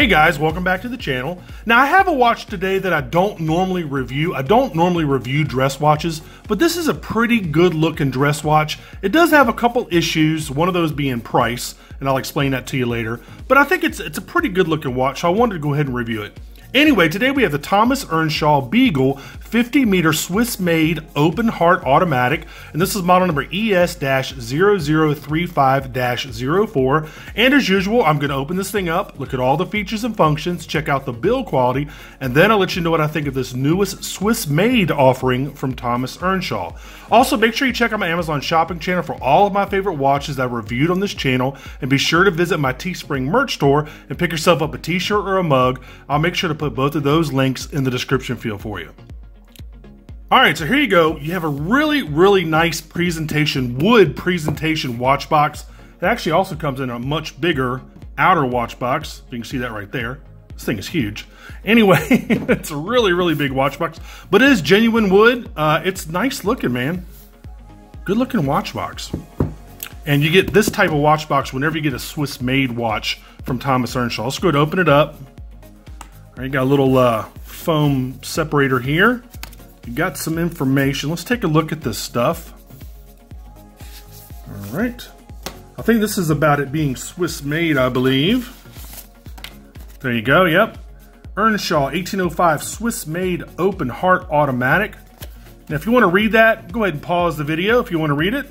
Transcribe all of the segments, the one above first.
Hey guys, welcome back to the channel. Now I have a watch today that I don't normally review. I don't normally review dress watches, but this is a pretty good looking dress watch. It does have a couple issues, one of those being price, and I'll explain that to you later. But I think it's a pretty good looking watch, so I wanted to go ahead and review it. Anyway, today we have the Thomas Earnshaw Beagle 50-meter Swiss-made open heart automatic, and this is model number ES-0035-04. And as usual, I'm going to open this thing up, look at all the features and functions, check out the build quality, and then I'll let you know what I think of this newest Swiss-made offering from Thomas Earnshaw. Also, make sure you check out my Amazon shopping channel for all of my favorite watches that I've reviewed on this channel, and be sure to visit my Teespring merch store and pick yourself up a t-shirt or a mug. I'll make sure to put both of those links in the description field for you. Alright, so here you go. You have a really nice wood presentation watch box. It actually also comes in a much bigger outer watch box. You can see that right there. This thing is huge. Anyway, it's a really big watch box, but it is genuine wood. It's nice looking, man. Good looking watch box. And you get this type of watch box whenever you get a Swiss made watch from Thomas Earnshaw. Let's go ahead and open it up. All right, you got a little foam separator here. You got some information. Let's take a look at this stuff. All right. I think this is about it being Swiss made, I believe. There you go, yep. Earnshaw 1805 Swiss made open heart automatic. Now if you want to read that, go ahead and pause the video if you want to read it.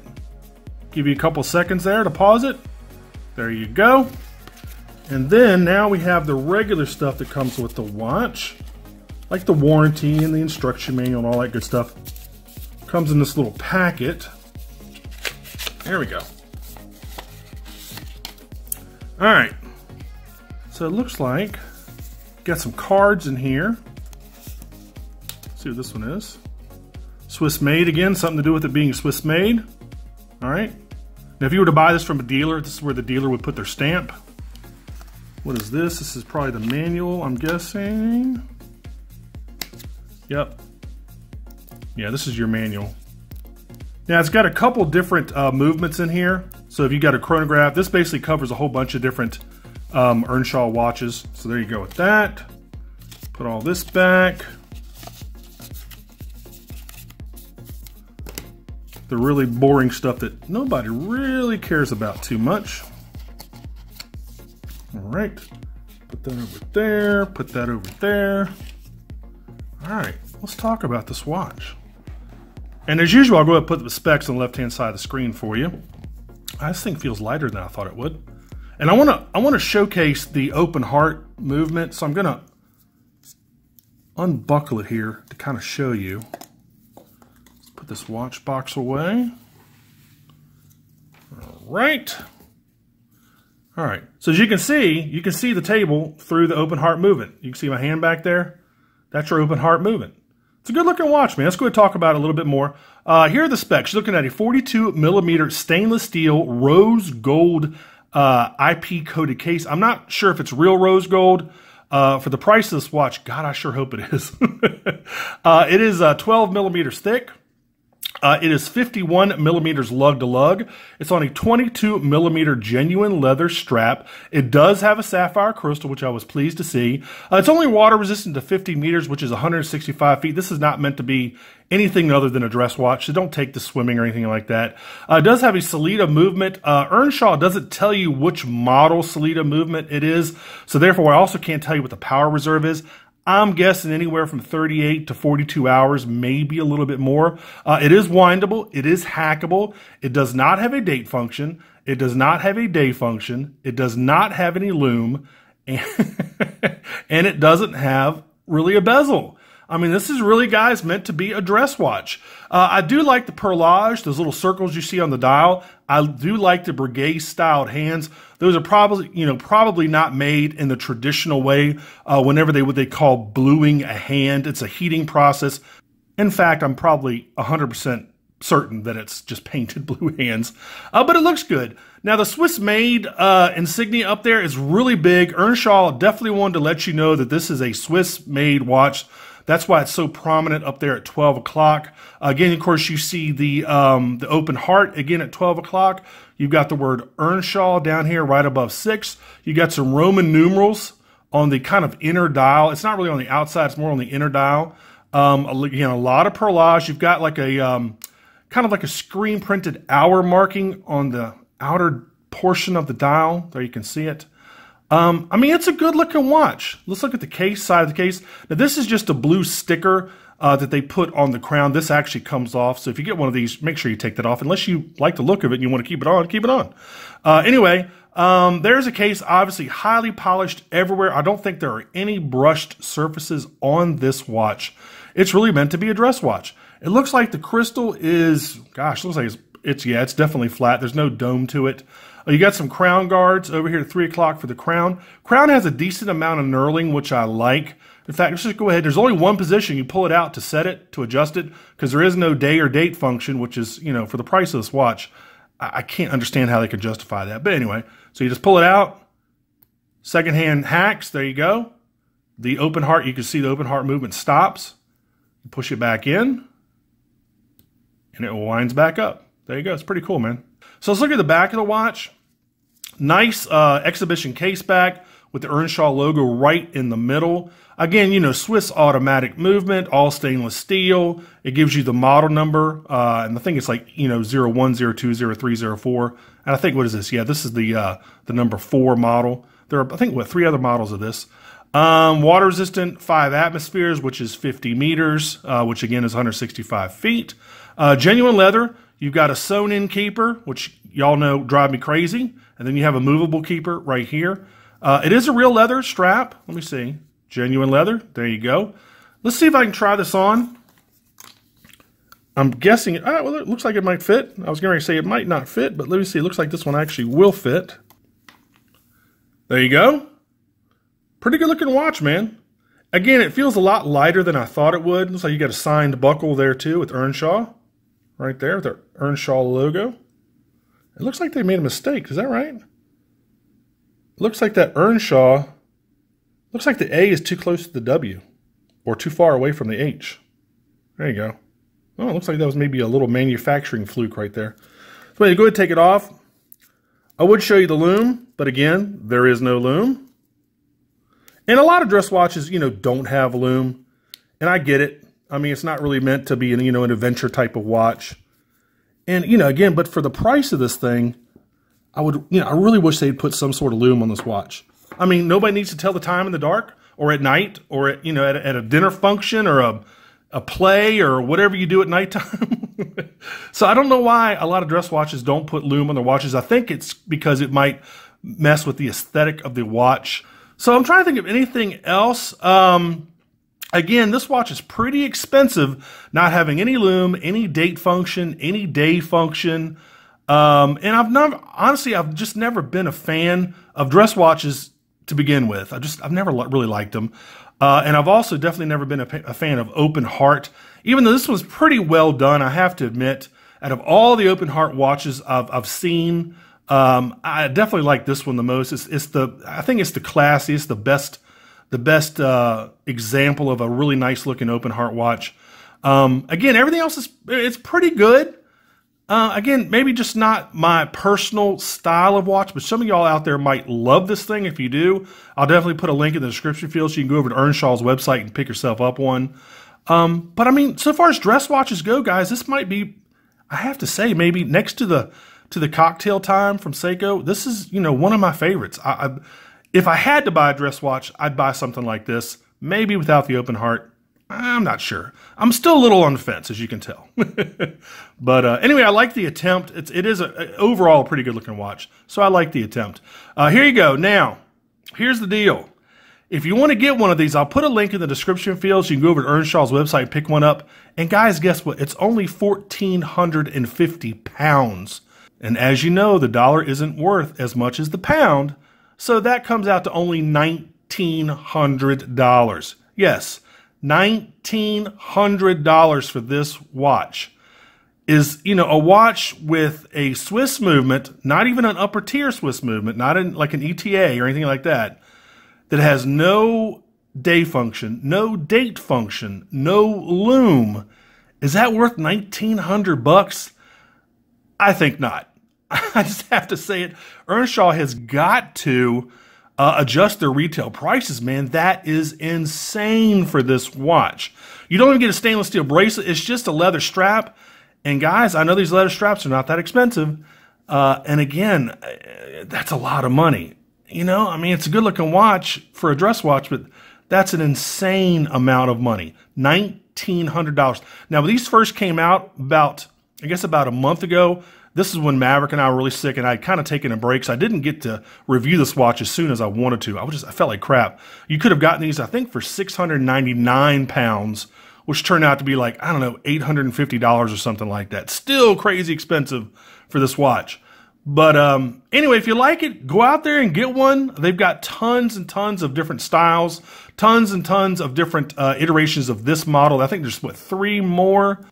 Give you a couple seconds there to pause it. There you go. And then now we have the regular stuff that comes with the watch, like the warranty and the instruction manual and all that good stuff. Comes in this little packet. There we go. All right. So it looks like got some cards in here. Let's see what this one is. Swiss made again, something to do with it being Swiss made. All right. Now if you were to buy this from a dealer, this is where the dealer would put their stamp. What is this? This is probably the manual, I'm guessing. Yep. Yeah, this is your manual. Now it's got a couple different movements in here. So if you got a chronograph, this basically covers a whole bunch of different Earnshaw watches. So there you go with that. Put all this back. The really boring stuff that nobody really cares about too much. All right, put that over there, put that over there. All right, let's talk about this watch. And as usual, I'll go ahead and put the specs on the left-hand side of the screen for you. This thing feels lighter than I thought it would. And I want to showcase the open heart movement, so I'm gonna unbuckle it here to kind of show you. Let's put this watch box away. All right. All right, so as you can see the table through the open heart movement. You can see my hand back there. That's your open heart movement. It's a good looking watch, man. Let's go ahead and talk about it a little bit more. Here are the specs. You're looking at a 42mm stainless steel rose gold IP coated case. I'm not sure if it's real rose gold. For the price of this watch, God, I sure hope it is. It is 12mm thick. It is 51mm lug to lug. It's on a 22mm genuine leather strap. It does have a sapphire crystal, which I was pleased to see. It's only water resistant to 50 meters, which is 165 feet. This is not meant to be anything other than a dress watch, so don't take this swimming or anything like that. It does have a Salida movement. Earnshaw doesn't tell you which model Salida movement it is, so therefore I also can't tell you what the power reserve is. I'm guessing anywhere from 38 to 42 hours, maybe a little bit more. It is windable. It is hackable. It does not have a date function. It does not have a day function. It does not have any loom. And, and it doesn't have really a bezel. I mean, this is really, guys, meant to be a dress watch. I do like the perlage, those little circles you see on the dial. I do like the brigade-styled hands. Those are probably not made in the traditional way. Whenever what they call bluing a hand, it's a heating process. In fact, I'm probably 100% certain that it's just painted blue hands, but it looks good. Now the Swiss made insignia up there is really big. Earnshaw definitely wanted to let you know that this is a Swiss made watch. That's why it's so prominent up there at 12 o'clock. Again, of course, you see the open heart again at 12 o'clock. You've got the word Earnshaw down here right above 6. You got some Roman numerals on the kind of inner dial. It's not really on the outside, it's more on the inner dial. Again, a lot of perlage. You've got like a kind of like a screen printed hour marking on the outer portion of the dial. There you can see it. I mean, it's a good looking watch. Let's look at the case, side of the case. Now, this is just a blue sticker that they put on the crown. This actually comes off. So if you get one of these, make sure you take that off. Unless you like the look of it and you want to keep it on, keep it on. Anyway, there's a case, obviously highly polished everywhere. I don't think there are any brushed surfaces on this watch. It's really meant to be a dress watch. It looks like the crystal is, gosh, looks like it's definitely flat. There's no dome to it. You got some crown guards over here at 3 o'clock for the crown. Crown has a decent amount of knurling, which I like. In fact, let's just go ahead. There's only one position. You pull it out to set it, to adjust it, because there is no day or date function, which is, you know, for the price of this watch, I can't understand how they could justify that. But anyway, so you just pull it out. Secondhand hacks, there you go. The open heart, you can see the open heart movement stops. You push it back in, and it winds back up. There you go. It's pretty cool, man. So let's look at the back of the watch. Nice exhibition case back with the Earnshaw logo right in the middle. Again, you know, Swiss automatic movement, all stainless steel. It gives you the model number, and I think it's like, you know, 01, 02, 03, 04. And I think, what is this? Yeah, this is the number 4 model. There are, I think, what, 3 other models of this. Water resistant, 5 atmospheres, which is 50 meters, which again is 165 feet. Genuine leather. You've got a sewn-in keeper, which y'all know drive me crazy. And then you have a movable keeper right here. It is a real leather strap. Let me see. Genuine leather. There you go. Let's see if I can try this on. I'm guessing, well, it looks like it might fit. I was going to say it might not fit, but let me see. It looks like this one actually will fit. There you go. Pretty good looking watch, man. Again, it feels a lot lighter than I thought it would. Looks like you got a signed buckle there too with Earnshaw. Right there with their Earnshaw logo. It looks like they made a mistake. Is that right? It looks like that Earnshaw, looks like the A is too close to the W or too far away from the H. There you go. Oh, it looks like that was maybe a little manufacturing fluke right there. So anyway, go ahead and take it off. I would show you the lume, but again, there is no lume. And a lot of dress watches, you know, don't have a lume. And I get it. I mean, it's not really meant to be, you know, an adventure type of watch. And, you know, again, but for the price of this thing, I would, you know, I really wish they'd put some sort of lume on this watch. I mean, nobody needs to tell the time in the dark or at night or at, you know, at a dinner function or a play or whatever you do at nighttime. So I don't know why a lot of dress watches don't put lume on their watches. I think it's because it might mess with the aesthetic of the watch. So I'm trying to think of anything else. Again, this watch is pretty expensive, not having any lume, any date function, any day function. And I've just never been a fan of dress watches to begin with. I've never really liked them. And I've also definitely never been a fan of open heart. Even though this was pretty well done, I have to admit, out of all the open heart watches I've seen, I definitely like this one the most. I think it's the classiest, the best example of a really nice looking open heart watch. Again, everything else it's pretty good. Again, maybe just not my personal style of watch, but some of y'all out there might love this thing. If you do, I'll definitely put a link in the description field so you can go over to Earnshaw's website and pick yourself up one. But I mean, so far as dress watches go, guys, this might be, I have to say, maybe next to the Cocktail Time from Seiko, this is, you know, one of my favorites. If I had to buy a dress watch, I'd buy something like this, maybe without the open heart. I'm not sure. I'm still a little on the fence, as you can tell. But anyway, I like the attempt. It is overall a pretty good looking watch, so I like the attempt. Here you go. Now, here's the deal. If you want to get one of these, I'll put a link in the description field so you can go over to Earnshaw's website and pick one up. And guys, guess what? It's only 1,450 pounds. And as you know, the dollar isn't worth as much as the pound. So that comes out to only $1,900. Yes, $1,900 for this watch. Is, you know, a watch with a Swiss movement, not even an upper tier Swiss movement, not in like an ETA or anything like that, that has no day function, no date function, no lume. Is that worth $1,900? I think not. I just have to say it. Earnshaw has got to adjust their retail prices, man. That is insane for this watch. You don't even get a stainless steel bracelet. It's just a leather strap. And guys, I know these leather straps are not that expensive. And again, that's a lot of money. You know, I mean, it's a good looking watch for a dress watch, but that's an insane amount of money. $1,900. Now, when these first came out about a month ago, this is when Maverick and I were really sick, and I'd kind of taken a break, so I didn't get to review this watch as soon as I wanted to. I felt like crap. You could have gotten these, I think, for 699 pounds, which turned out to be like, I don't know, $850 or something like that. Still crazy expensive for this watch. But anyway, if you like it, go out there and get one. They've got tons and tons of different styles, tons and tons of different iterations of this model. I think there's, what, 3 more?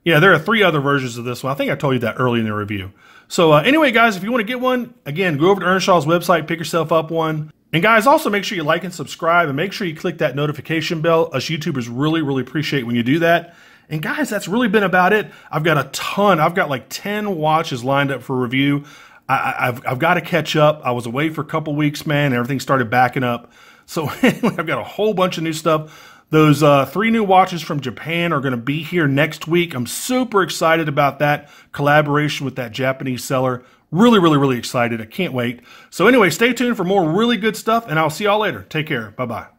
Yeah, there are 3 other versions of this one. I think I told you that early in the review. So anyway, guys, if you want to get one, again, go over to Earnshaw's website, pick yourself up one. And guys, also make sure you like and subscribe, and make sure you click that notification bell. Us YouTubers really, really appreciate when you do that. And guys, that's really been about it. I've got a ton. I've got like 10 watches lined up for review. I've got to catch up. I was away for a couple weeks, man, and everything started backing up. So anyway, I've got a whole bunch of new stuff. Those 3 new watches from Japan are going to be here next week. I'm super excited about that collaboration with that Japanese seller. Really, really, really excited. I can't wait. So anyway, stay tuned for more really good stuff, and I'll see y'all later. Take care. Bye-bye.